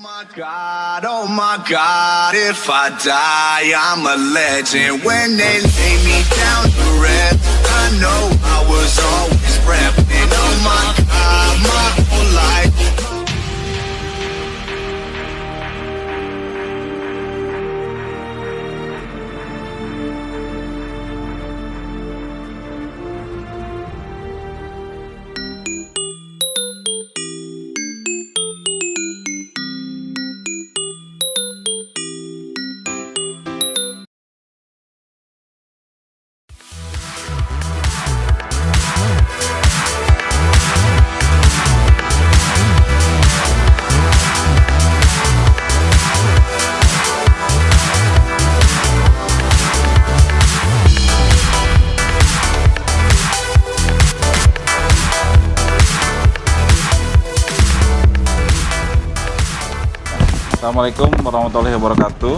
Oh my God, if I die, I'm a legend. When they lay me down to rest, I know I was always repping. Oh my God, my whole life. Assalamualaikum warahmatullahi wabarakatuh.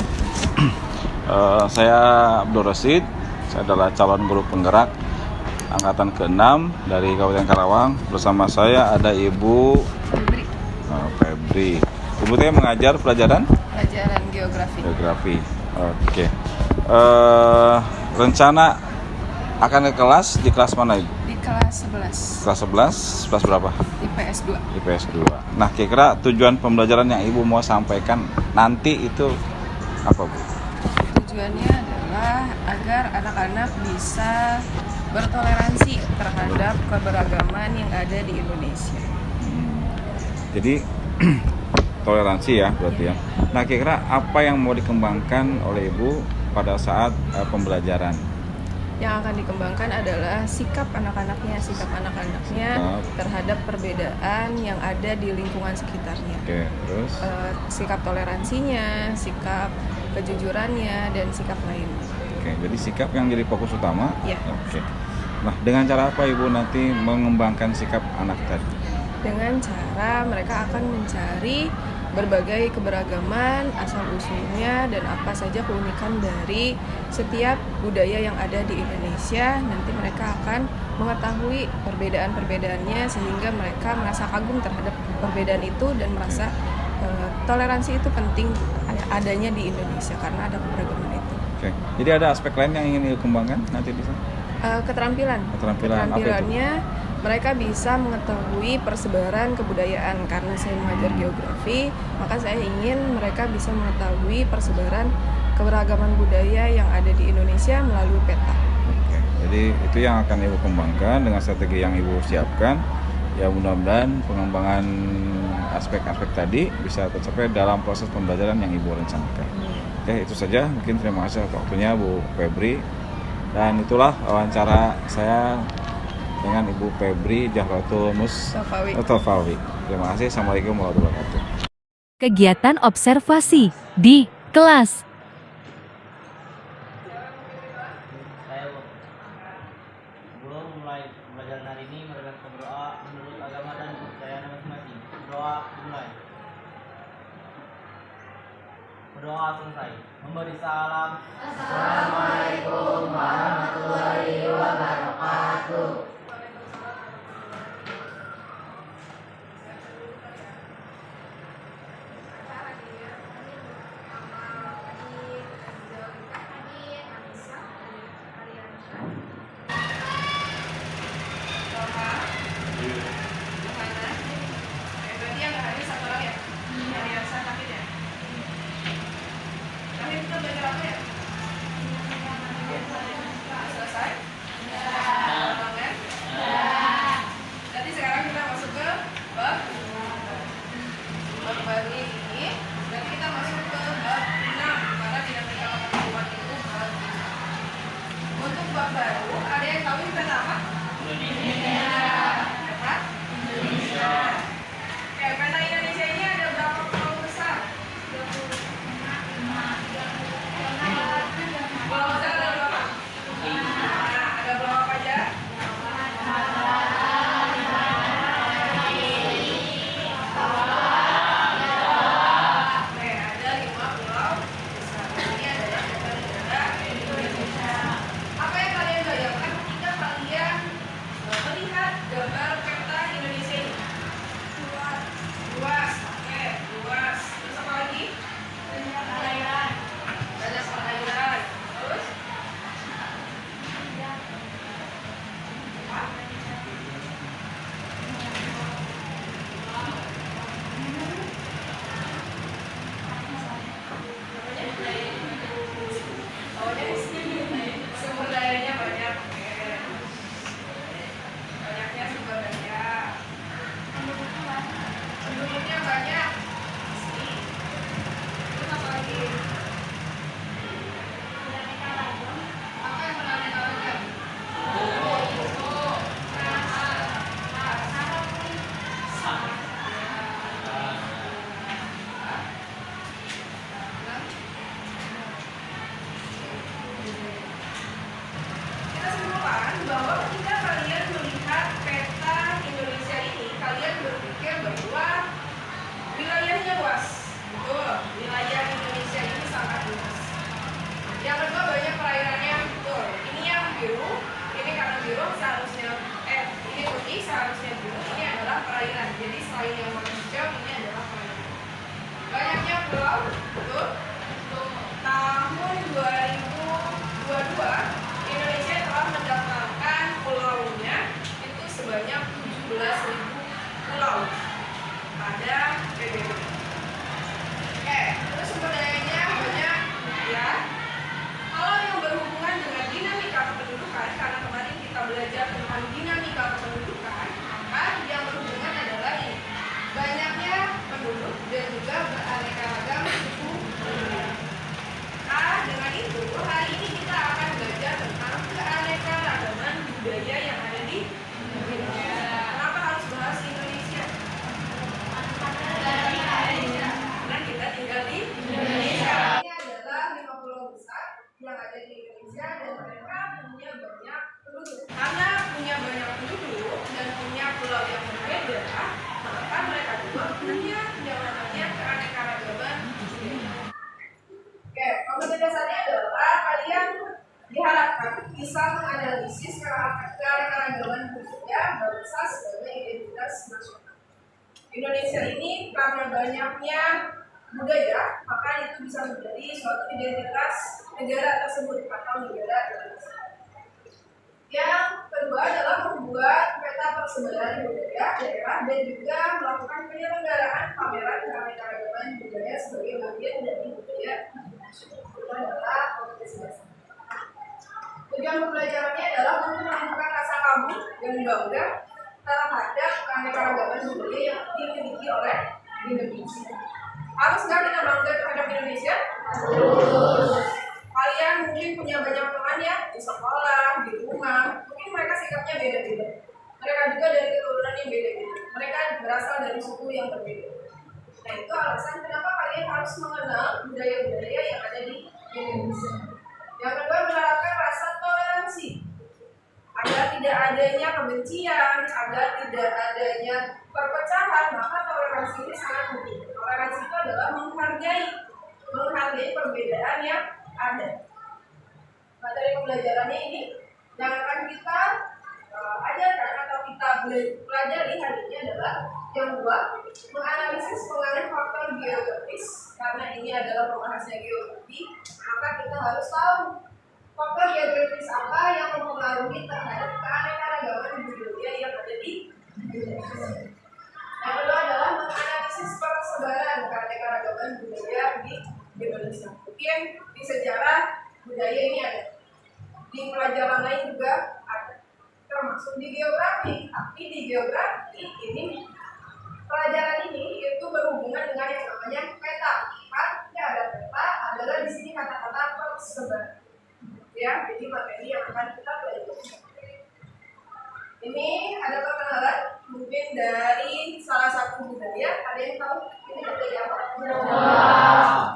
Saya Abdul Rasid. Saya adalah calon guru penggerak angkatan ke-6 dari Kabupaten Karawang. Bersama saya ada Ibu Febri. Ibu teh mengajar pelajaran geografi. Oke. Rencana akan ke kelas di kelas mana, Ibu? Di kelas 11. Kelas 11, kelas berapa? IPS 2. IPS 2. Nah, kira-kira tujuan pembelajaran yang Ibu mau sampaikan nanti itu apa, Bu? Tujuannya adalah agar anak-anak bisa bertoleransi terhadap keberagaman yang ada di Indonesia. Jadi toleransi ya berarti ya. Nah, kira-kira apa yang mau dikembangkan oleh Ibu pada saat pembelajaran? Yang akan dikembangkan adalah sikap anak-anaknya terhadap perbedaan yang ada di lingkungan sekitarnya. Oke, terus? Sikap toleransinya, sikap kejujurannya, dan sikap lainnya. Oke, jadi sikap yang jadi fokus utama? Ya. Oke. Nah, dengan cara apa Ibu nanti mengembangkan sikap anak tadi? Dengan cara mereka akan mencari berbagai keberagaman asal-usulnya dan apa saja keunikan dari setiap budaya yang ada di Indonesia. Nanti mereka akan mengetahui perbedaan-perbedaannya sehingga mereka merasa kagum terhadap perbedaan itu dan merasa toleransi itu penting adanya di Indonesia karena ada keberagaman itu. Oke. Jadi ada aspek lain yang ingin dikembangkan nanti di sana? Keterampilannya mereka bisa mengetahui persebaran kebudayaan. Karena saya mengajar geografi, maka saya ingin mereka bisa mengetahui persebaran keberagaman budaya yang ada di Indonesia melalui peta. Oke, jadi itu yang akan Ibu kembangkan dengan strategi yang Ibu siapkan. Ya, mudah-mudahan pengembangan aspek-aspek tadi bisa tercapai dalam proses pembelajaran yang Ibu rencanakan. Oke, itu saja. Mungkin terima kasih atas waktunya Bu Febri. Dan itulah wawancara saya dengan Ibu Febri Zahratul Mustafawi. Terima kasih. Assalamualaikum warahmatullahi wabarakatuh. Kegiatan observasi di kelas. Sebelum mulai pembelajaran hari ini, mari kita berdoa menurut agama dan kepercayaan masing-masing. Berdoa dimulai. Berdoa selesai. Memberi salam. Assalamualaikum warahmatullahi wabarakatuh. pulau, betul. Untuk tahun 2022, Indonesia telah mendaftarkan pulaunya itu sebanyak 17.000 pulau pada PBB. Oke, terus sumber dayanya banyak ya. Kalau yang berhubungan dengan dinamika kependudukan, karena kemarin kita belajar tentang dinamika kependudukan, maka yang berhubungan adalah ini, banyaknya penduduk dan juga beraneka ragam suku budaya. Dengan itu, hari ini kita akan belajar tentang keanekaragaman budaya yang ada di Indonesia. Kenapa harus bahas Indonesia? Karena kita tinggal di Indonesia. Ini adalah 5 pulau besar yang ada di Indonesia dan mereka punya banyak penduduk. Karena punya banyak penduduk dan punya pulau yang berbeda, maka mereka juga punya yang namanya keanekaragaman budaya. Oke, kompetensi dasarnya adalah kalian diharapkan bisa menganalisis keanekaragaman budaya bangsa sebagai identitas nasional. Indonesia ini karena banyaknya budaya, maka itu bisa menjadi suatu identitas negara tersebut atau negara Indonesia. Yang kedua adalah membuat peta persebaran budaya daerah dan juga melakukan penyelenggaraan pameran keanekaragaman budaya sebagai bagian dari budaya nasional. Itu adalah kompetensi dasar. Tujuan pembelajarannya adalah untuk menumbuhkan rasa kagum dan bangga terhadap keanekaragaman budaya yang dimiliki oleh Indonesia. Harus nggak kita bangga terhadap Indonesia? Harus. Kalian mungkin punya banyak teman ya di sekolah, di rumah, mungkin mereka sikapnya beda-beda. Mereka juga dari keturunan yang beda-beda. Mereka berasal dari suku yang berbeda. Nah, itu alasan kenapa kalian harus mengenal budaya-budaya yang ada di Indonesia. Yang kedua, menerapkan rasa toleransi agar tidak adanya kebencian, agar tidak adanya perpecahan. Maka toleransi ini sangat penting. Toleransi itu adalah menghargai perbedaan yang ada. Materi pembelajarannya ini yang akan kita ajarkan atau kita pelajari hari ini adalah yang kedua, menganalisis pengaruh faktor geografis. Karena ini adalah pembahasannya geografi, maka kita harus tahu faktor geografis apa yang mempengaruhi terhadap keanekaragaman budaya yang ada di Indonesia. Yang kedua adalah menganalisis persebaran keanekaragaman budaya di Indonesia. Mungkin di sejarah budaya ini ada, di pelajaran lain juga ada, termasuk di geografi. Tapi di geografi ini pelajaran ini itu berhubungan dengan yang namanya peta. Artinya ada peta adalah di sini kata-kata persebaran. Ya, jadi materi yang akan kita pelajari. Ini ada perkenalan mungkin dari salah satu budaya. Ada yang tahu ini budaya apa?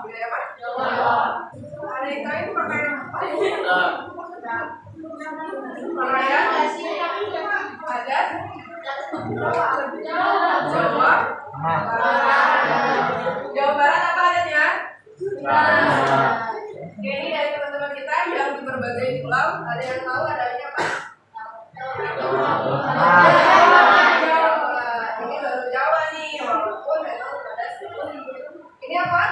Budaya apa? Ada yang tahu ini pakaian apa? Pakaian adat Jawa. Jawa Barat apa adanya? Oke, ini dari teman-teman kita yang di berbagai pulau. Ada yang tahu adanya apa? Ini baru Jawa nih, walaupun memang ada sedikit. Ini apa?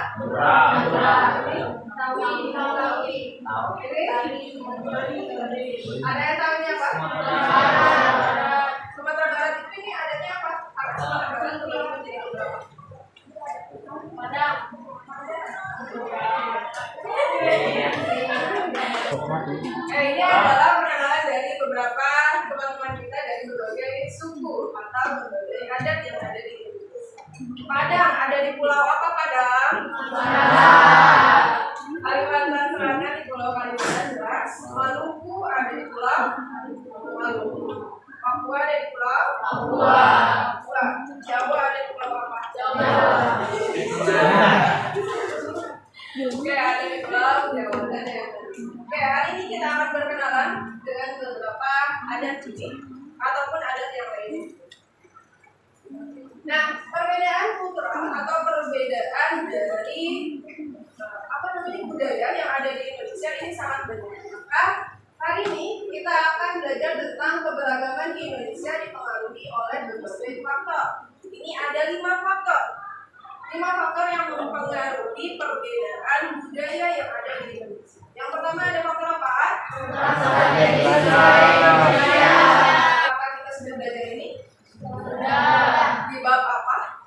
Ada yang tahu ini apa? Sumatera Barat itu ini adanya apa? Sumatera Barat itu menjadi beberapa. Ini adalah perkenalan dari beberapa teman-teman kita dari berbagai suku atau berbagai adat yang ada di Indonesia. Padang ada di pulau apa Padang? Kalimantan Selatan di pulau Kalimantan jelas. Maluku ada di pulau Maluku. Papua ada di pulau Papua. Jawa ada di pulau apa? Jawa. Oke, ada di pulau Jawa. Oke, hari ini kita akan berkenalan dengan beberapa adat ini ataupun adat yang lain. Nah, perbedaan kultural atau perbedaan dari budaya yang ada di Indonesia ini sangat banyak. Maka hari ini kita akan belajar tentang keberagaman di Indonesia dipengaruhi oleh berbagai faktor. Ini ada 5 faktor. 5 5 faktor yang mempengaruhi perbedaan budaya yang ada di Indonesia. Yang pertama ada faktor apa? Apakah kita sudah belajar ini? Sudah. Di bab apa?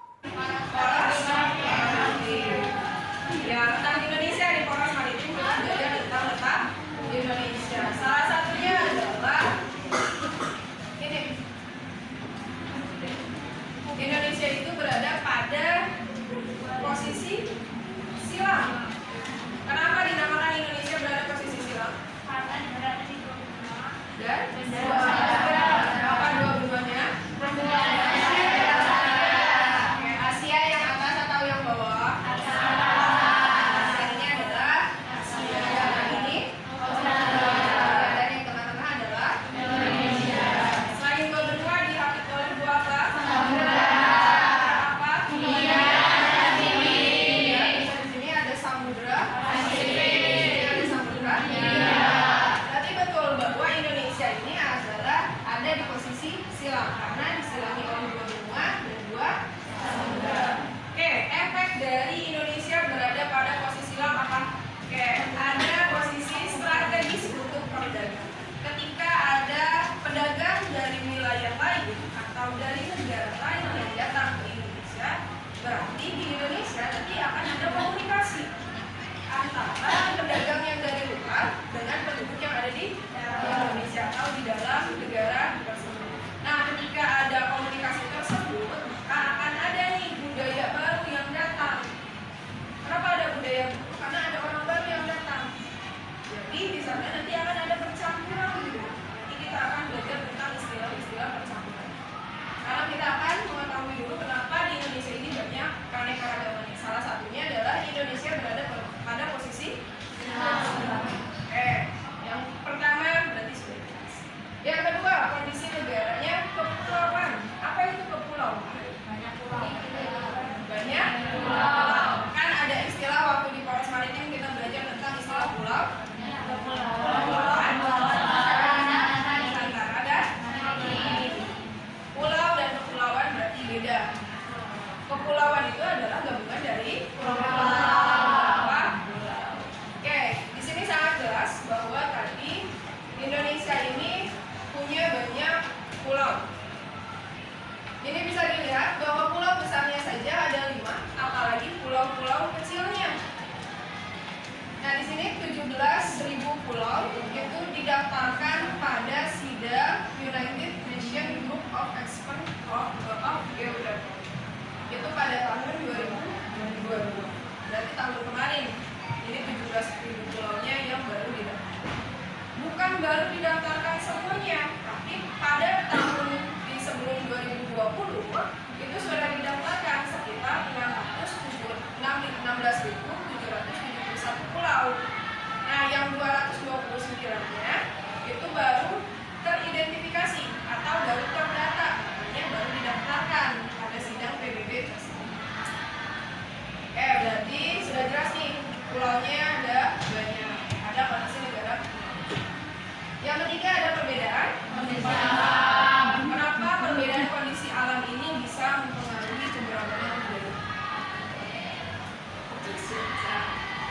Ya, tentang Indonesia di Poros Maritim kita belajar tentang letak Indonesia. Salah satunya adalah ini. Indonesia itu berada pada posisi silang. Kenapa dinamakan Indonesia berada posisi silang? Karena berada di dua benua. Dan apa dua benuanya? Oke, Asia yang atas atau yang bawah? Asia ini adalah Asia. Yang ini dan yang tengah-tengah adalah Indonesia. Selain dua benua dihapit oleh dua apa? Apa? Di sini ada samudra. Di sini ada samudra. Berarti betul bahwa Indonesia ini adalah ada di posisi silang karena disilangi oleh dua benua dan dua samudra. Oke, efek dari Indonesia berada pada posisi silang apa? Oke, ada posisi strategis untuk perdagangan. Ketika ada pedagang dari wilayah lain atau dari negara lain yang datang ke Indonesia, berarti di Indonesia nanti akan ada komunikasi antara pedagang yang dari luar dengan penduduk yang ada di Indonesia atau di dalam negara tersebut. Nah, ketika ada komunikasi tersebut, maka akan ada nih budaya baru yang datang. Kenapa ada budaya baru? Karena ada orang baru yang datang. Jadi di sana nanti akan ada percampuran gitu. Nanti kita akan belajar tentang istilah-istilah percampuran. Sekarang kita akan mengetahui dulu kenapa di Indonesia ini banyak keanekaragaman. Salah satunya adalah Indonesia berada pada posisi yang pertama berarti sudah jelas. Yang kedua, kondisi negaranya kepulauan. Apa itu kepulauan? Banyak pulau. Banyak pulau. Kan ada istilah waktu di Poros Maritim kita belajar tentang istilah pulau. Kepulauan. Nusantara dan pulau dan kepulauan berarti beda. Kepulauan itu adalah gabungan dari pulau. Oke, di sini sangat jelas bahwa tadi Indonesia ini punya banyak pulau. Ini bisa dilihat bahwa pulau besarnya saja ada 5, apalagi pulau-pulau kecilnya. Nah, di sini 17.000 pulau itu didaftarkan pada SIDA United Nations Group of Experts of Geography. Itu pada tahun 2022. Berarti tahun kemarin. Ini 17.000 pulaunya yang baru didaftarkan. Bukan baru didaftarkan semuanya, tapi pada tahun sebelum 2020 itu sudah didaftarkan sekitar 16.771 pulau. Nah, yang 229-nya itu baru teridentifikasi atau baru terdata, makanya baru didaftarkan pada sidang PBB tersebut. Berarti sudah jelas nih, pulaunya ada banyak, ada kondisi negara. Yang ketiga ada perbedaan kondisi alam. Kenapa perbedaan kondisi alam ini bisa mempengaruhi keberagaman budaya?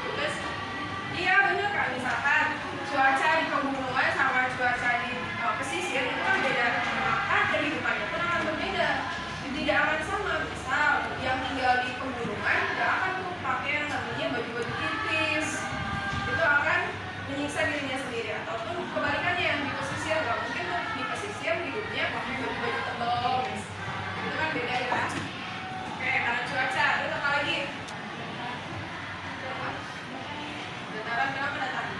Terus, iya benar kan, misalkan cuaca di pegunungan sama cuaca di pesisir itu kan beda, maka kehidupannya pun akan berbeda. Tidak akan sama. Misal yang tinggal di pegunungan nggak akan tuh pakai yang namanya baju-baju tipis, itu akan menyiksa dirinya sendiri. Ataupun kebalikannya, yang di pesisir nggak mungkin tuh di pesisir hidupnya pakai baju-baju tebal, itu kan beda ya. Oke, karena cuaca. Terus apa lagi? Dataran, kenapa dataran?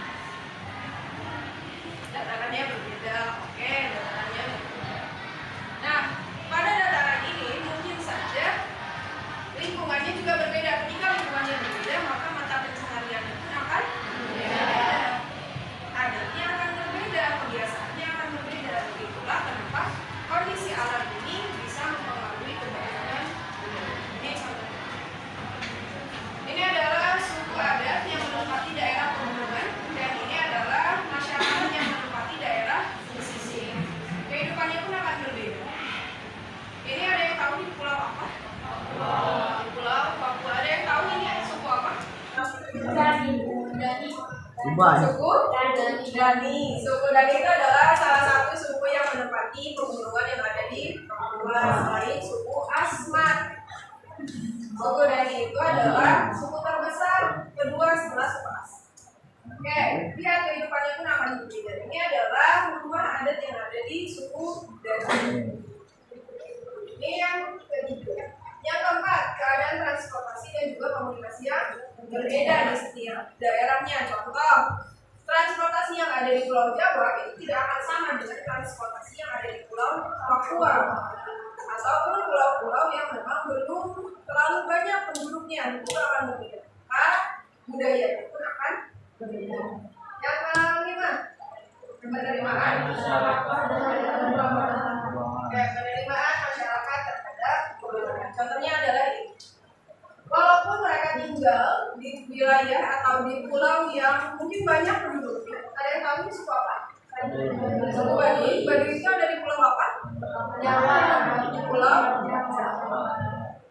Suku Dani. Suku Dani itu adalah salah satu suku yang menempati pegunungan yang ada di Papua selain suku Asmat. Suku Dani itu adalah suku terbesar kedua setelah suku Asmat. Oke, dia kehidupannya pun akan berbeda. Ini adalah rumah adat yang ada di suku Dani. Ini yang ketiga. Yang keempat, keadaan transportasi dan juga komunikasi yang berbeda di setiap daerahnya. Contoh, transportasi yang ada di Pulau Jawa itu tidak akan sama dengan transportasi yang ada di Pulau Papua ataupun pulau-pulau yang memang belum terlalu banyak penduduknya, itu akan berbeda. Budaya itu akan berbeda. Yang kelima, penerimaan masyarakat terhadap perubahan. Contohnya adalah ini. Walaupun mereka tinggal di wilayah atau di pulau yang mungkin banyak penduduknya, ada yang tahu ini suku apa? Suku Baduy. Baduy itu ada di pulau apa? Jawa. Di pulau Jawa.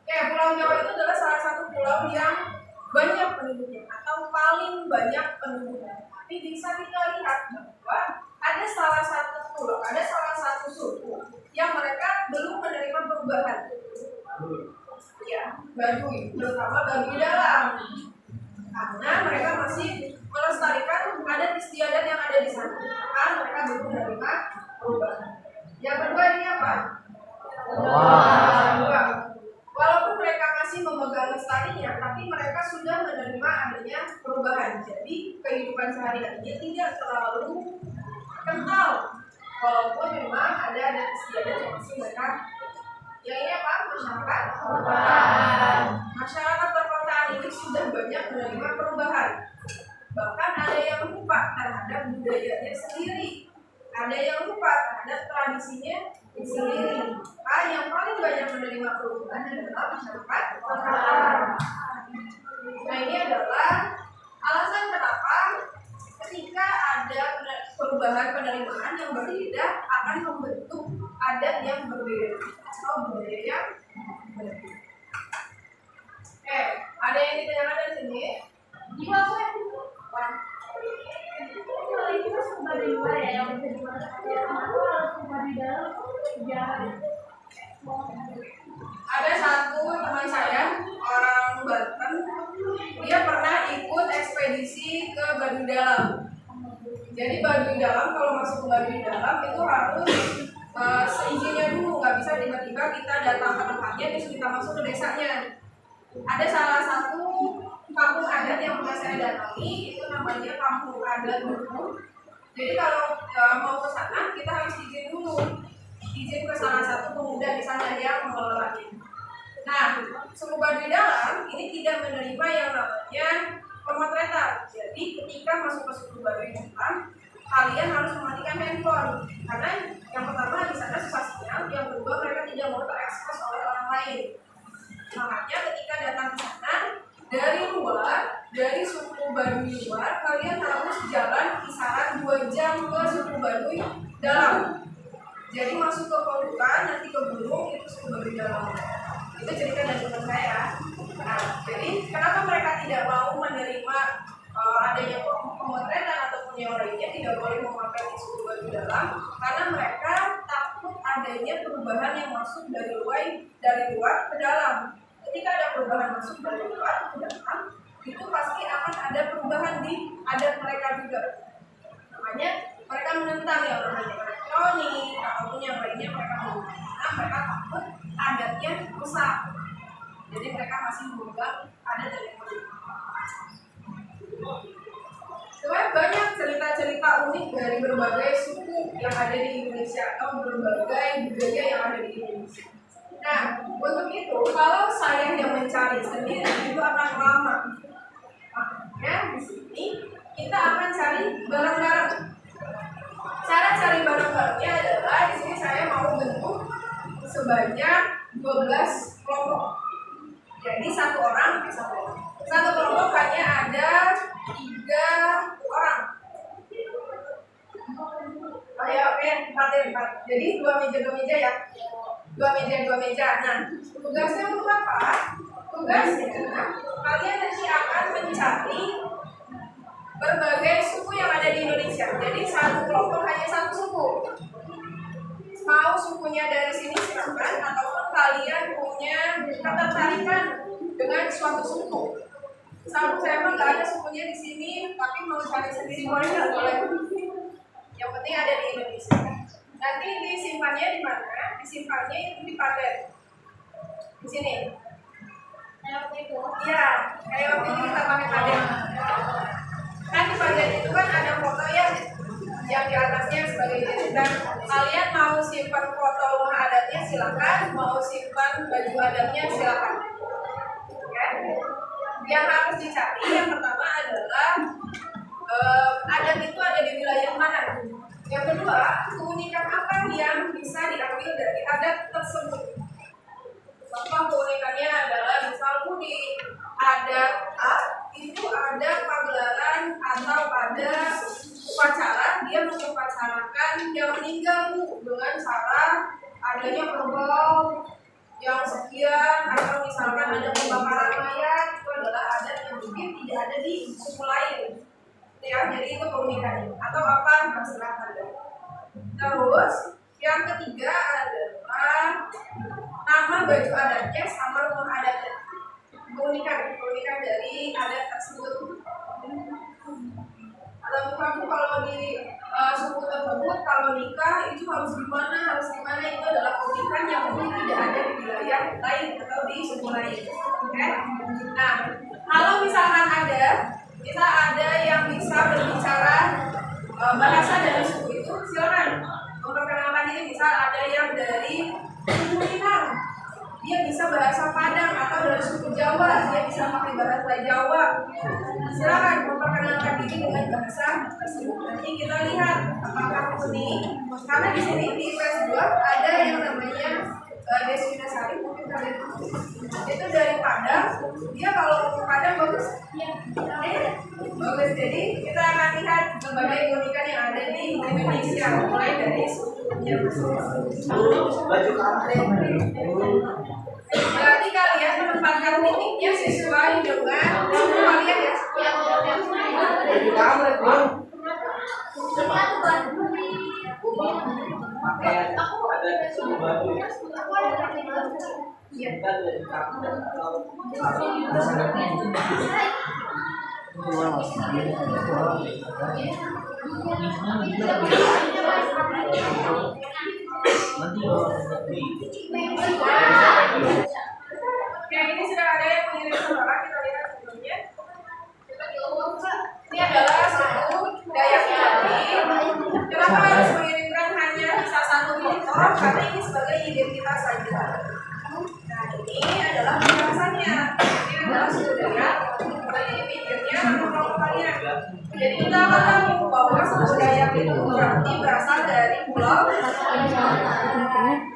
Pulau Jawa itu adalah salah satu pulau yang banyak penduduknya atau paling banyak penduduknya. Tapi bisa kita lihat bahwa ada salah satu pulau, ada salah satu suku yang mereka belum menerima perubahan. Ya, Baduy, terutama Baduy dalam, karena mereka masih melestarikan adat istiadat yang ada di sana, karena mereka belum menerima perubahan. Yang kedua ini apa? Walaupun mereka masih memegang lestarinya, tapi mereka sudah menerima adanya perubahan. Jadi kehidupan sehari-harinya tidak terlalu kental, walaupun memang ada adat istiadat yang masih mereka. Yang ini apa? Masyarakat perkotaan. Masyarakat perkotaan ini sudah banyak menerima perubahan. Bahkan ada yang lupa terhadap budayanya sendiri. Ada yang lupa terhadap tradisinya sendiri. Yang paling banyak menerima perubahan adalah masyarakat perkotaan. Nah, ini adalah alasan kenapa ketika ada perubahan penerimaan yang berbeda akan membentuk adat yang berbeda atau budaya yang berbeda. Ada yang ditanyakan dari sini? Ada satu teman saya, orang Banten, dia pernah ikut ekspedisi ke Baduy Dalam. Jadi Baduy Dalam, kalau masuk ke Baduy Dalam itu harus seizinnya dulu, nggak bisa tiba-tiba kita datang ke tempatnya terus kita masuk ke desanya. Ada salah satu kampung adat yang pernah saya datangi, itu namanya Kampung Adat Dukuh. Jadi kalau mau ke sana kita harus izin dulu, izin ke salah satu pemuda di sana yang mengelolanya. Nah, suku Baduy Dalam ini tidak menerima yang namanya pemotretan. Jadi ketika masuk ke suku Baduy Dalam, kalian harus mematikan handphone, karena yang pertama di sana susah sinyal, yang kedua mereka tidak mau terekspos oleh orang lain. Makanya ketika datang ke sana dari luar, dari suku Baduy luar, kalian harus jalan kisaran 2 jam ke suku Baduy Dalam. Jadi masuk ke hutan, nanti ke gunung, itu suku Baduy Dalam. Itu cerita dari teman saya. Nah, jadi kenapa mereka tidak mau menerima adanya pemotretan ataupun yang lainnya, tidak boleh memakai suku Baduy Dalam, karena mereka takut adanya perubahan yang masuk dari luar ke dalam. Ketika ada perubahan masuk dari luar ke dalam, itu pasti akan ada perubahan di adat mereka juga. Makanya mereka menentang yang namanya elektronik ataupun yang lainnya, mereka menentang karena mereka takut adatnya rusak. Jadi mereka masih memegang adat dari mereka. Sebenarnya banyak cerita-cerita unik dari berbagai suku yang ada di Indonesia atau berbagai budaya yang ada di Indonesia. Nah, untuk itu kalau saya yang mencari sendiri itu akan lama. Makanya di sini kita akan cari bareng-bareng. Cara cari bareng-barengnya adalah di sini saya mau bentuk sebanyak 12 kelompok. Jadi satu kelompok hanya ada 3 orang. Oke, 4. Jadi 2 meja ya. 2 meja. Nah, tugasnya untuk apa? Tugasnya kalian nanti akan mencari berbagai suku yang ada di Indonesia. Jadi satu kelompok hanya satu suku. Mau sukunya dari sini silakan, ataupun kalian punya ketertarikan dengan suatu suku. Misal saya emang nggak ada sukunya di sini, tapi mau cari sendiri boleh nggak? Boleh. Yang penting ada di Indonesia. Nanti disimpannya di mana? Disimpannya itu di paten. Di sini. Kayak waktu itu. Iya, kayak waktu itu kita pakai paten. Kan di paten itu kan ada foto yang di atasnya sebagai identitas. Kalian mau simpan foto rumah adatnya silakan, mau simpan baju adatnya silakan. Ya. Yang harus dicari yang pertama adalah adat itu ada di wilayah mana. Yang kedua, keunikan apa yang bisa diambil dari adat tersebut. Contoh keunikannya adalah misalnya di adat A itu ada pagelaran atau ada upacara, dia mengupacaраkan yang meninggal dengan cara adanya kerbau yang sekian, atau misalkan ada pembakaran mayat. Itu adalah adat yang mungkin tidak ada di suku lain. Ya, jadi itu keunikannya. Atau apa terserah kalian. Terus yang ketiga adalah nama baju adatnya sama rumah adatnya. Keunikan dari adat tersebut. Kamu kalau di suku tersebut kalau nikah itu harus gimana itu adalah keunikan yang mungkin tidak ada di wilayah lain atau di suku lain. Okay? Nah, kalau misalkan ada yang bisa berbicara bahasa dari suku itu, silakan memperkenalkan diri. Misal ada yang dari suku Minang, dia bisa bahasa Padang, atau dari suku Jawa, dia bisa pakai bahasa Jawa. Silakan memperkenalkan diri dengan bahasa tersebut. Nanti kita lihat apakah ini, karena di sini di PS2 ada yang namanya Deswina Sari, mungkin kalian tahu. Itu dari Padang, dia kalau ke Padang bagus. Bagus, jadi kita akan lihat berbagai keunikan yang ada di Indonesia, mulai dari sukunya baju berarti kalian menempatkan titiknya sesuai dengan suku kalian ya. Oke, ini sudah ada yang mengirim suara, kita lihat sebelumnya. Ini adalah suku Dayak Melayu. Kenapa harus mengirimkan hanya bisa satu foto? Karena ini sebagai identitas saja. Nah, ini adalah penjelasannya. Ini adalah suku Dayak. Jadi pikirnya nama kalian. Jadi kita akan tahu bahwa suku Dayak itu berarti berasal dari pulau.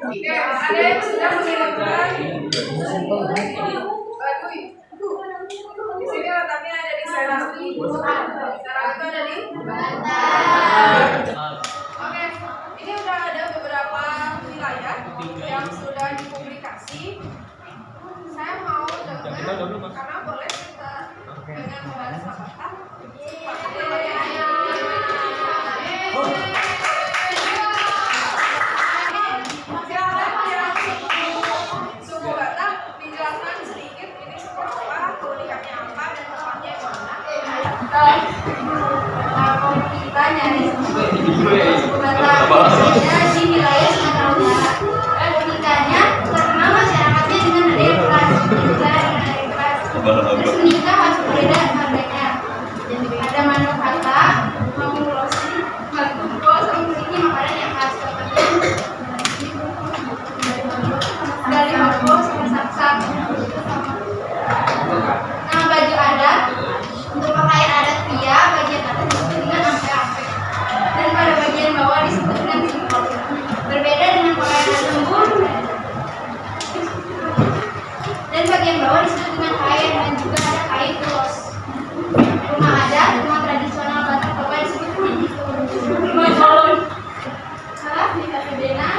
Oke, ada yang sudah mengirimkan. Di sini letaknya ada di sana. Sekarang itu ada di Oke, ini udah ada beberapa wilayah yang sudah dipublikasi. Saya mau dengar, karena boleh kita dengan membahas apa-apa. Suku Batak dijelaskan sedikit ini seperti apa, keunikannya apa, dan tempatnya di mana. Kalau kita nyari suku Batak di wilayah Sumatera Utara, keunikannya terkenal masyarakatnya dengan adanya kelas, terus menikah harus berbeda harganya. Ada manufakta, mengulosi, sama musiknya makanan yang khas seperti dari Maroko sama Saksak. Nama baju adat untuk pakaian adat pria bagian atas disebut dengan ampe-ampe, dan pada bagian bawah disebut dengan simpol. Berbeda dengan pakaian adat lembur, dan bagian bawah disebut dengan kain, dan juga ada kain ulos. Rumah adat, rumah tradisional Batak Toba disebut rumah colon. Salah di Kadena,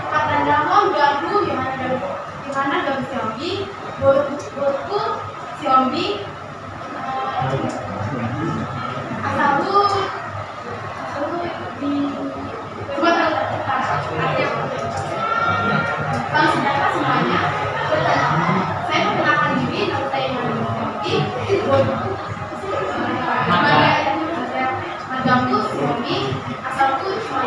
Katan Dangong, Gabu, gimana Gabu Siombi, Borku, Siombi, Madamku Romi, asalku cuma.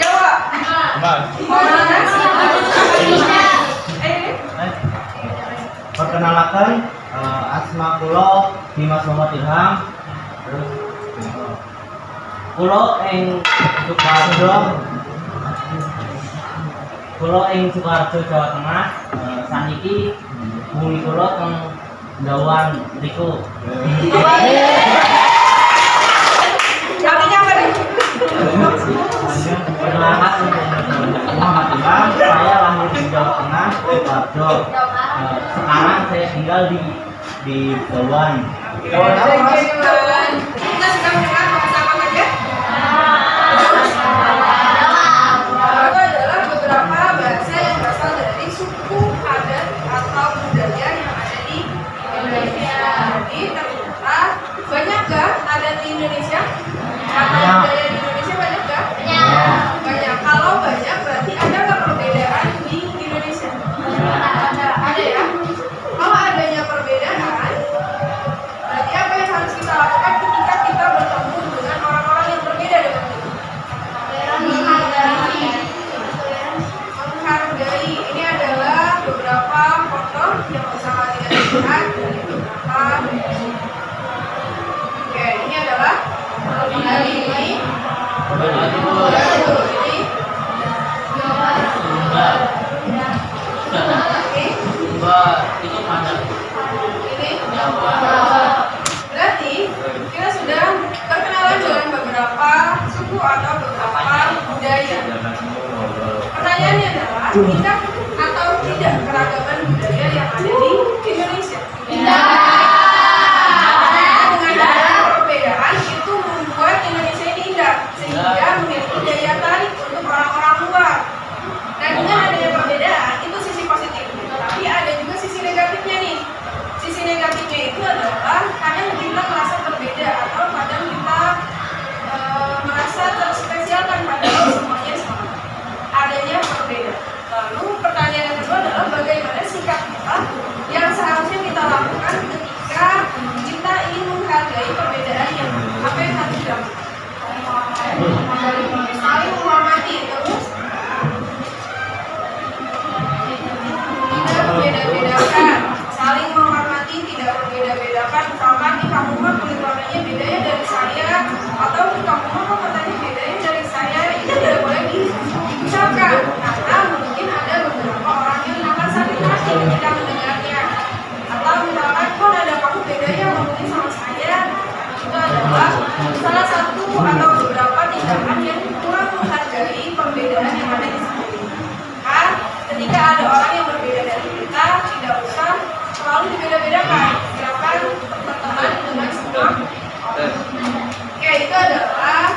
Jawab. Perkenalkan, asma kulo Dimas Muhammad Ilham. Terus kulo ing Sukoharjo Jawa Tengah. Saniki bumi kulo teng Dawan Riku. Artinya apa nih? Perkenalkan, Muhammad Ilham. Saya lahir di Jawa Tengah, Sukoharjo. Sekarang saya tinggal di Dawan. Kita sedang mendengar bahasa apa saja? Itu adalah beberapa bahasa yang berasal dari suku, adat, atau budaya yang ada di Indonesia. Jadi ternyata banyakkah adat di Indonesia? Atau budaya di Indonesia banyakkah? Banyak. Kalau banyak berarti ada nggak perbedaan di Indonesia? Ada ya. Kalau adanya perbedaan, berarti apa yang harus kita lakukan ketika kita bertemu dengan orang-orang yang berbeda dengan kita? Menghargai. Ini adalah beberapa foto yang bisa kalian lihat dari beberapa. Oke, ini adalah ini. Berarti kita sudah berkenalan dengan beberapa suku atau beberapa budaya. Pertanyaannya adalah, tidak atau tidak keragaman budaya yang ada di Indonesia? Tidak. Dengan adanya perbedaan itu membuat Indonesia ini indah, sehingga memiliki daya tarik untuk orang-orang luar. Dan dengan adanya perbedaan itu sisi positif, tapi ada juga sisi negatifnya nih. Sisi negatifnya itu adalah kadang kita merasa berbeda atau kadang kita merasa terspesialkan padahal semuanya sama. Adanya perbedaan. Lalu pertanyaan yang kedua adalah bagaimana sikap kita yang seharusnya kita lakukan ketika kita ingin menghargai perbedaan yang apa yang harus dilakukan? Saling menghormati, terus tidak berbeda-bedakan. Saling menghormati, tidak berbeda-bedakan. Misalkan di kamu mah kulit warnanya beda ya dari saya, atau di kamu mah kok katanya beda ya dari saya. Itu tidak boleh diucapkan karena mungkin ada beberapa orang yang akan sakit hati ketika mendengarnya. Atau misalkan kok nada kamu beda ya mungkin sama saya. Itu adalah salah satu atau beberapa tindakan yang kurang menghargai perbedaan yang ada di sekeliling. Ketika ada orang yang berbeda dari kita, tidak usah selalu dibeda-bedakan. Silakan berteman dengan semua orang. Oke, itu adalah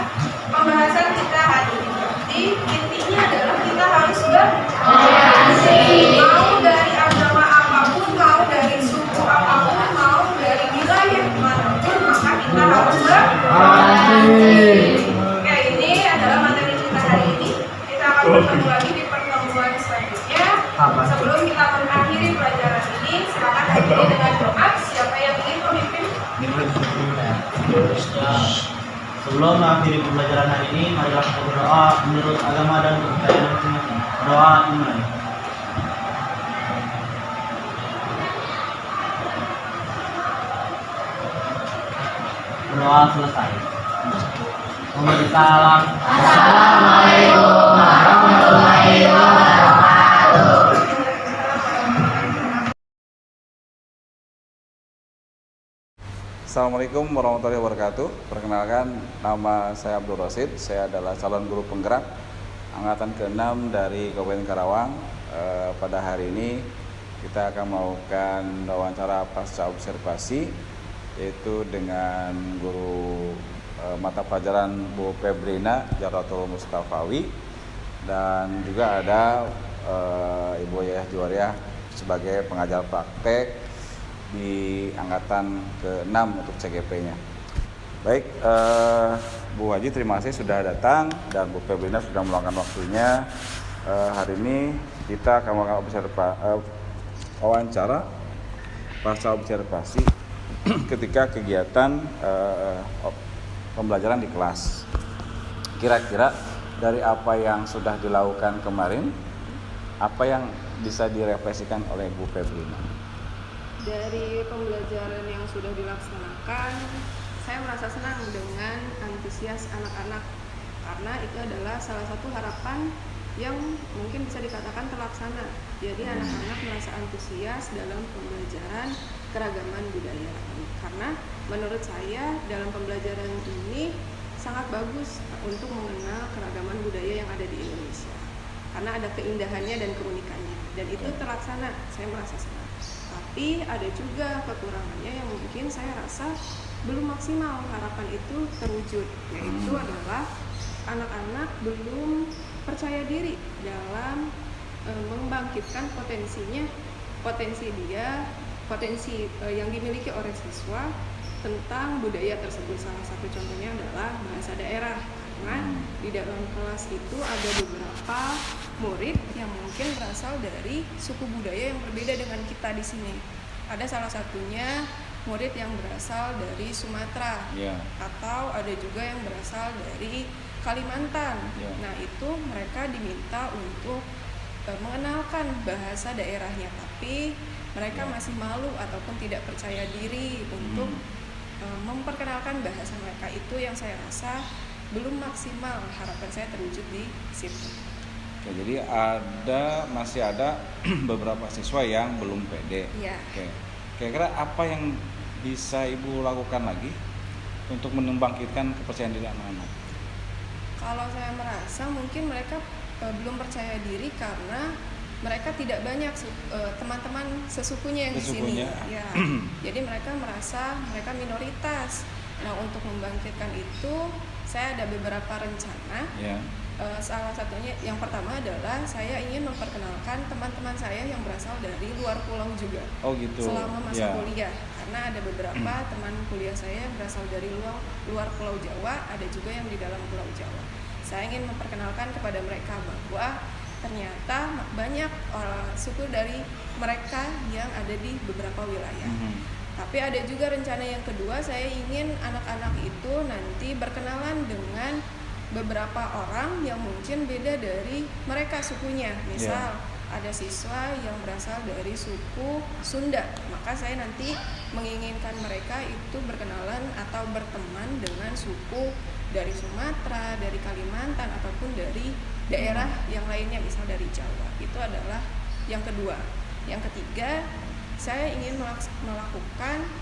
pembahasan kita hari ini. Jadi intinya adalah kita harus bertoleransi. Mau dari agama apapun, mau dari suku apapun, mau dari wilayah manapun, maka kita harus bertoleransi. Oke, ini adalah materi kita hari ini. Kita akan bertemu lagi di pertemuan selanjutnya. Sebelum kita mengakhiri pelajaran ini, silakan akhiri dengan doa. Siapa yang ingin memimpin? Sebelum mengakhiri pembelajaran hari ini, marilah kita berdoa menurut agama dan kepercayaan masing-masing. Doa dimulai. Berdoa selesai. Memberi salam. Assalamualaikum warahmatullahi wabarakatuh. Assalamualaikum warahmatullahi wabarakatuh. Perkenalkan, nama saya Abdul Rosid. Saya adalah calon guru penggerak angkatan ke-6 dari Kabupaten Karawang. Pada hari ini kita akan melakukan wawancara pasca observasi, yaitu dengan guru mata pelajaran Bu Febrina Jaratul Mustafawi, dan juga ada Ibu Yayah Juwariah sebagai pengajar praktek di angkatan ke-6 untuk CGP-nya. Baik, Bu Haji terima kasih sudah datang, dan Bu Febrina sudah meluangkan waktunya. Hari ini kita akan melakukan wawancara pasca observasi ketika kegiatan pembelajaran di kelas. Kira-kira dari apa yang sudah dilakukan kemarin, apa yang bisa direfleksikan oleh Bu Febrina? Dari pembelajaran yang sudah dilaksanakan, saya merasa senang dengan antusias anak-anak karena itu adalah salah satu harapan yang mungkin bisa dikatakan terlaksana. Jadi anak-anak merasa antusias dalam pembelajaran keragaman budaya. Karena menurut saya dalam pembelajaran ini sangat bagus untuk mengenal keragaman budaya yang ada di Indonesia. Karena ada keindahannya dan keunikannya. Dan itu terlaksana, saya merasa senang. Tapi ada juga kekurangannya yang mungkin saya rasa belum maksimal harapan itu terwujud. Yaitu adalah anak-anak belum percaya diri dalam membangkitkan potensi yang dimiliki oleh siswa tentang budaya tersebut. Salah satu contohnya adalah bahasa daerah. Karena di dalam kelas itu ada beberapa murid yang mungkin berasal dari suku budaya yang berbeda dengan kita di sini. Ada salah satunya murid yang berasal dari Sumatera, atau ada juga yang berasal dari Kalimantan. Nah, itu mereka diminta untuk mengenalkan bahasa daerahnya, tapi mereka masih malu ataupun tidak percaya diri untuk memperkenalkan bahasa mereka. Itu yang saya rasa belum maksimal harapan saya terwujud di situ. Oke, jadi masih ada beberapa siswa yang belum pede. Iya. Oke. Kira-kira apa yang bisa Ibu lakukan lagi untuk membangkitkan kepercayaan diri anak-anak? Kalau saya merasa mungkin mereka belum percaya diri karena mereka tidak banyak teman-teman sesukunya yang di sini. Ya. Jadi mereka merasa mereka minoritas. Nah, untuk membangkitkan itu saya ada beberapa rencana. Salah satunya yang pertama adalah saya ingin memperkenalkan teman-teman saya yang berasal dari luar pulau juga. Oh gitu. Selama masa kuliah, karena ada beberapa teman kuliah saya yang berasal dari luar Pulau Jawa, ada juga yang di dalam Pulau Jawa. Saya ingin memperkenalkan kepada mereka bahwa ternyata banyak suku dari mereka yang ada di beberapa wilayah. Tapi ada juga rencana yang kedua, saya ingin anak-anak itu nanti berkenalan dengan beberapa orang yang mungkin beda dari mereka sukunya. Misal ada siswa yang berasal dari suku Sunda, maka saya nanti menginginkan mereka itu berkenalan atau berteman dengan suku dari Sumatera, dari Kalimantan, ataupun dari daerah yang lainnya, misal dari Jawa. Itu adalah yang kedua. Yang ketiga, saya ingin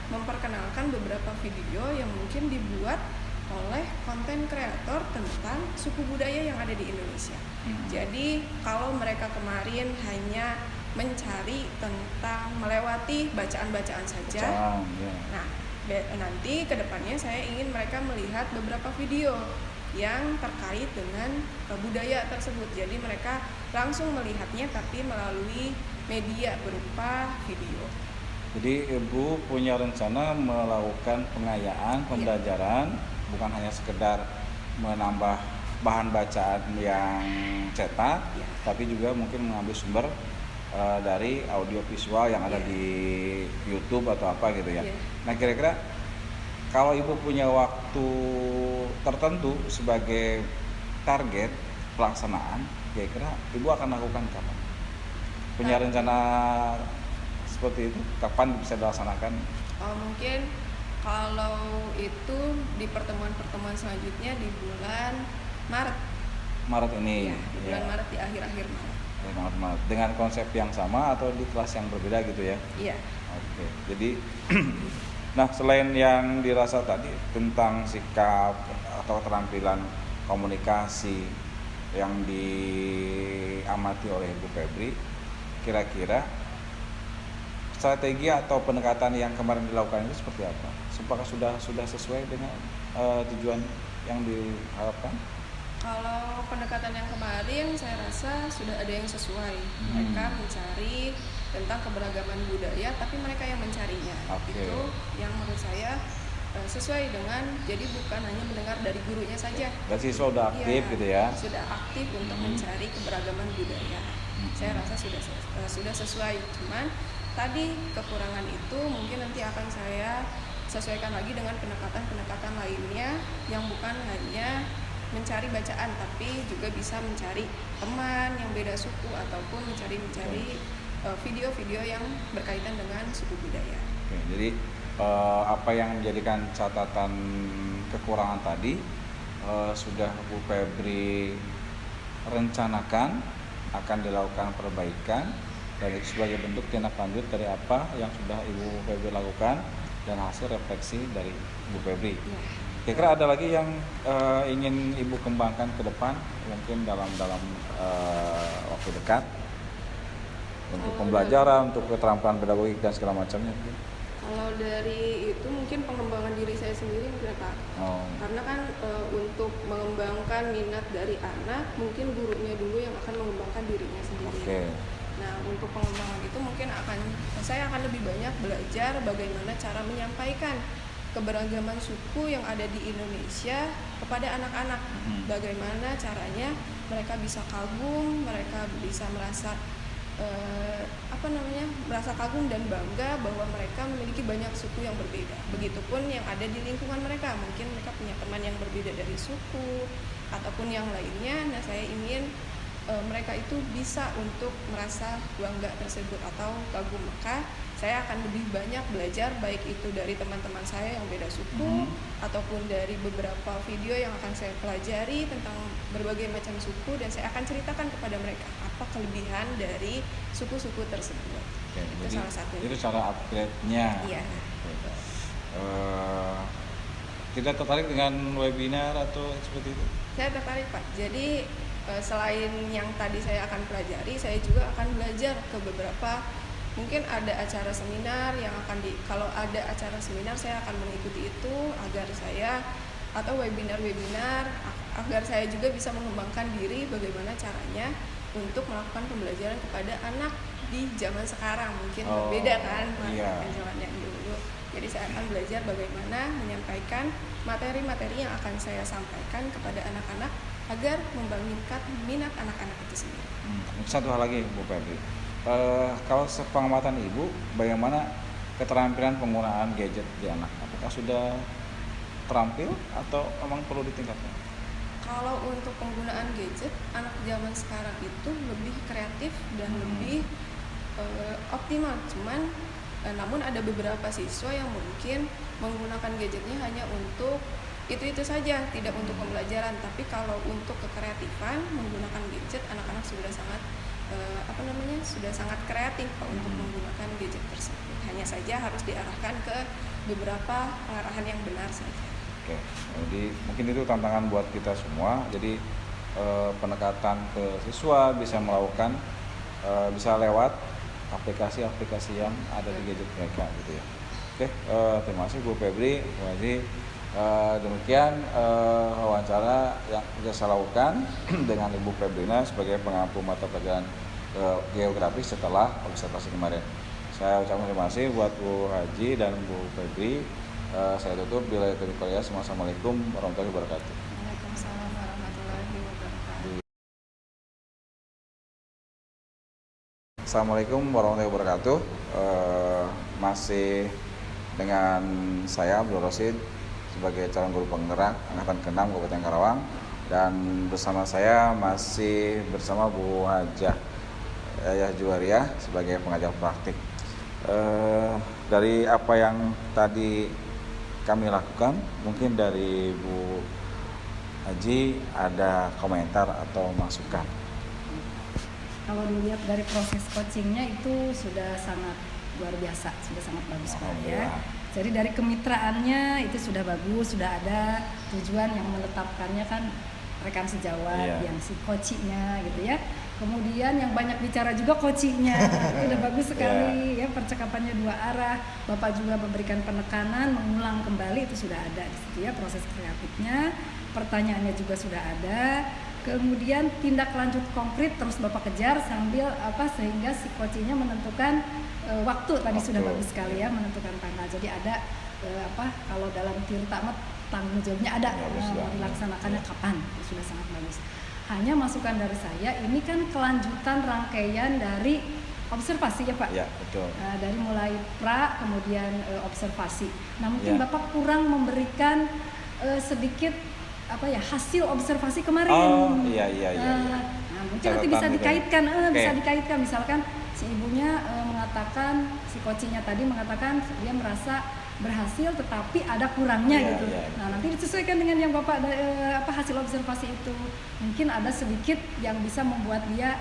memperkenalkan beberapa video yang mungkin dibuat oleh konten kreator tentang suku budaya yang ada di Indonesia. Jadi kalau mereka kemarin hanya mencari tentang melewati bacaan-bacaan saja, nah nanti kedepannya saya ingin mereka melihat beberapa video yang terkait dengan budaya tersebut. Jadi mereka langsung melihatnya tapi melalui media berupa video. Jadi Ibu punya rencana melakukan pengayaan pembelajaran, bukan hanya sekedar menambah bahan bacaan yang cetak, tapi juga mungkin mengambil sumber dari audio visual yang ada di YouTube atau apa gitu ya. Nah, kira-kira kalau Ibu punya waktu tertentu sebagai target pelaksanaan, kira-kira Ibu akan lakukan kapan? Punya rencana seperti itu, kapan bisa dilaksanakan? Mungkin kalau itu di pertemuan-pertemuan selanjutnya di bulan Maret ini. Di bulan Maret, di akhir-akhir Maret. Dengan konsep yang sama atau di kelas yang berbeda gitu ya? Iya. Oke. Jadi nah, selain yang dirasa tadi tentang sikap atau keterampilan komunikasi yang diamati oleh Ibu Febri, kira-kira strategi atau pendekatan yang kemarin dilakukan itu seperti apa? Apakah sudah sesuai dengan tujuan yang diharapkan? Kalau pendekatan yang kemarin saya rasa sudah ada yang sesuai. Mereka mencari tentang keberagaman budaya, tapi mereka yang mencarinya. Itu yang menurut saya sesuai dengan, jadi bukan hanya mendengar dari gurunya saja. Dan siswa sudah aktif gitu ya? Sudah aktif untuk mencari keberagaman budaya. Saya rasa sudah sesuai. Cuman tadi kekurangan itu mungkin nanti akan saya sesuaikan lagi dengan pendekatan-pendekatan lainnya yang bukan hanya mencari bacaan tapi juga bisa mencari teman yang beda suku ataupun mencari video-video yang berkaitan dengan suku budaya. Oke, jadi apa yang menjadikan catatan kekurangan tadi sudah Bu Febri rencanakan akan dilakukan perbaikan dan itu sebagai bentuk tindak lanjut dari apa yang sudah Ibu Febri lakukan dan hasil refleksi dari Bu Febri. Ya. Kira-kira ada lagi yang ingin Ibu kembangkan ke depan mungkin dalam waktu dekat untuk pembelajaran, untuk keterampilan pedagogik dan segala macamnya? Kalau dari itu mungkin pengembangan diri saya sendiri mungkin Pak. Karena kan untuk mengembangkan minat dari anak mungkin gurunya dulu yang akan mengembangkan dirinya sendiri. Oke. Nah untuk pengembangan itu mungkin saya akan lebih banyak belajar bagaimana cara menyampaikan keberagaman suku yang ada di Indonesia kepada anak-anak. Bagaimana caranya mereka bisa kagum, mereka bisa merasa merasa kagum dan bangga bahwa mereka memiliki banyak suku yang berbeda. Begitupun yang ada di lingkungan mereka, mungkin mereka punya teman yang berbeda dari suku ataupun yang lainnya. Nah, saya ingin mereka itu bisa untuk merasa bangga tersebut atau kagum. Maka saya akan lebih banyak belajar baik itu dari teman-teman saya yang beda suku ataupun dari beberapa video yang akan saya pelajari tentang berbagai macam suku dan saya akan ceritakan kepada mereka apa kelebihan dari suku-suku tersebut. Oke, Itu jadi salah satunya. itu cara upgrade-nya. Iya. Tidak tertarik dengan webinar atau seperti itu? Saya tertarik Pak. Jadi selain yang tadi saya akan pelajari, saya juga akan belajar ke beberapa, mungkin ada acara seminar yang kalau ada acara seminar saya akan mengikuti itu agar saya, atau webinar-webinar agar saya juga bisa mengembangkan diri bagaimana caranya untuk melakukan pembelajaran kepada anak di zaman sekarang. Mungkin berbeda kan dengan zaman yang dulu. Jadi saya akan belajar bagaimana menyampaikan materi-materi yang akan saya sampaikan kepada anak-anak agar membangkitkan minat anak-anak itu sendiri. Satu hal lagi Bu Febri, kalau sepengamatan Ibu, bagaimana keterampilan penggunaan gadget di anak? Apakah sudah terampil atau memang perlu ditingkatkan? Kalau untuk penggunaan gadget, anak zaman sekarang itu lebih kreatif dan lebih optimal. Namun ada beberapa siswa yang mungkin menggunakan gadgetnya hanya untuk itu saja, tidak untuk pembelajaran. Tapi kalau untuk kekreatifan menggunakan gadget, anak-anak sudah sangat sudah sangat kreatif untuk menggunakan gadget tersebut. Hanya saja harus diarahkan ke beberapa pengarahan yang benar saja. Oke, jadi mungkin itu tantangan buat kita semua. Jadi pendekatan ke siswa bisa melakukan bisa lewat aplikasi-aplikasi yang ada di gadget mereka gitu ya. Oke, terima kasih Bu Febri. Jadi demikian wawancara yang saya lakukan dengan Ibu Febrina sebagai pengampu mata pelajaran geografi setelah observasi kemarin. Saya ucapkan terima kasih buat Bu Haji dan Bu Febri. Saya tutup. Assalamualaikum warahmatullahi wabarakatuh. Waalaikumsalam warahmatullahi wabarakatuh. Assalamualaikum warahmatullahi wabarakatuh. Masih dengan saya Abdul Rosid sebagai calon guru penggerak angkatan ke-6 Kabupaten Karawang, dan bersama saya masih bersama Bu Hajah Yayah Juwariah sebagai pengajar praktik. Dari apa yang tadi kami lakukan, mungkin dari Bu Haji ada komentar atau masukan? Kalau dilihat dari proses coachingnya itu sudah sangat luar biasa, sudah sangat bagus sekali ya. Jadi dari kemitraannya itu sudah bagus, sudah ada tujuan yang menetapkannya kan rekan sejawat, yang si coachingnya gitu ya. Kemudian yang banyak bicara juga coachingnya, itu udah bagus sekali ya, percakapannya dua arah. Bapak juga memberikan penekanan, mengulang kembali, itu sudah ada di situ ya proses kreatifnya. Pertanyaannya juga sudah ada. Kemudian tindak lanjut konkret terus Bapak kejar sambil sehingga si coachingnya menentukan waktu tadi sudah bagus sekali ya, menentukan tanggal. Jadi ada kalau dalam tirta tanggung jawabnya ada, dilaksanakannya kapan, itu sudah sangat bagus. Hanya masukan dari saya, ini kan kelanjutan rangkaian dari observasi ya Pak. Ya, betul. Dari mulai pra kemudian observasi. Nah mungkin Ya. Bapak kurang memberikan sedikit hasil observasi kemarin. Oh, iya. Nah, mungkin nanti bisa Catatan gitu. dikaitkan, Oke. bisa dikaitkan misalkan si ibunya mengatakan, si coachingnya tadi mengatakan dia merasa berhasil tetapi ada kurangnya Iya, gitu. iya. Nah nanti disesuaikan dengan yang Bapak hasil observasi itu. Mungkin ada sedikit yang bisa membuat dia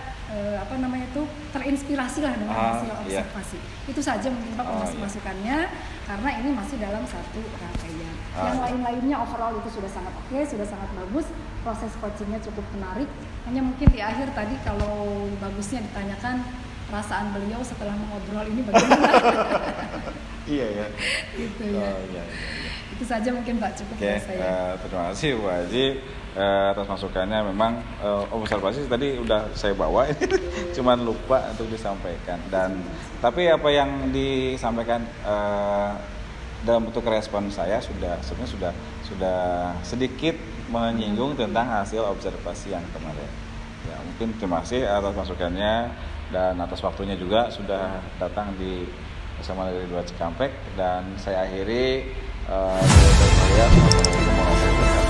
terinspirasi lah dengan hasil Iya. observasi. Itu saja mungkin Pak masukannya karena ini masih dalam satu rangkaian. Yang lain-lainnya overall itu sudah sangat oke, sudah sangat bagus. Proses coachingnya cukup menarik. Hanya mungkin di akhir tadi kalau bagusnya ditanyakan perasaan beliau setelah mengobrol ini bagaimana? Iya ya. Gitu ya. Oh, iya. Itu saja mungkin Pak, cukup Oke, dari saya. terima kasih Bu Haji atas masukannya. Memang observasi tadi udah saya bawa, cuman lupa untuk disampaikan. Tapi apa yang disampaikan dalam bentuk respon saya sebenarnya sudah sedikit menyinggung tentang hasil observasi yang kemarin. Ya, mungkin terima kasih atas masukannya dan atas waktunya juga sudah datang di SMA Negeri 2 Cikampek, dan saya akhiri. Assalamualaikum warahmatullahi wabarakatuh.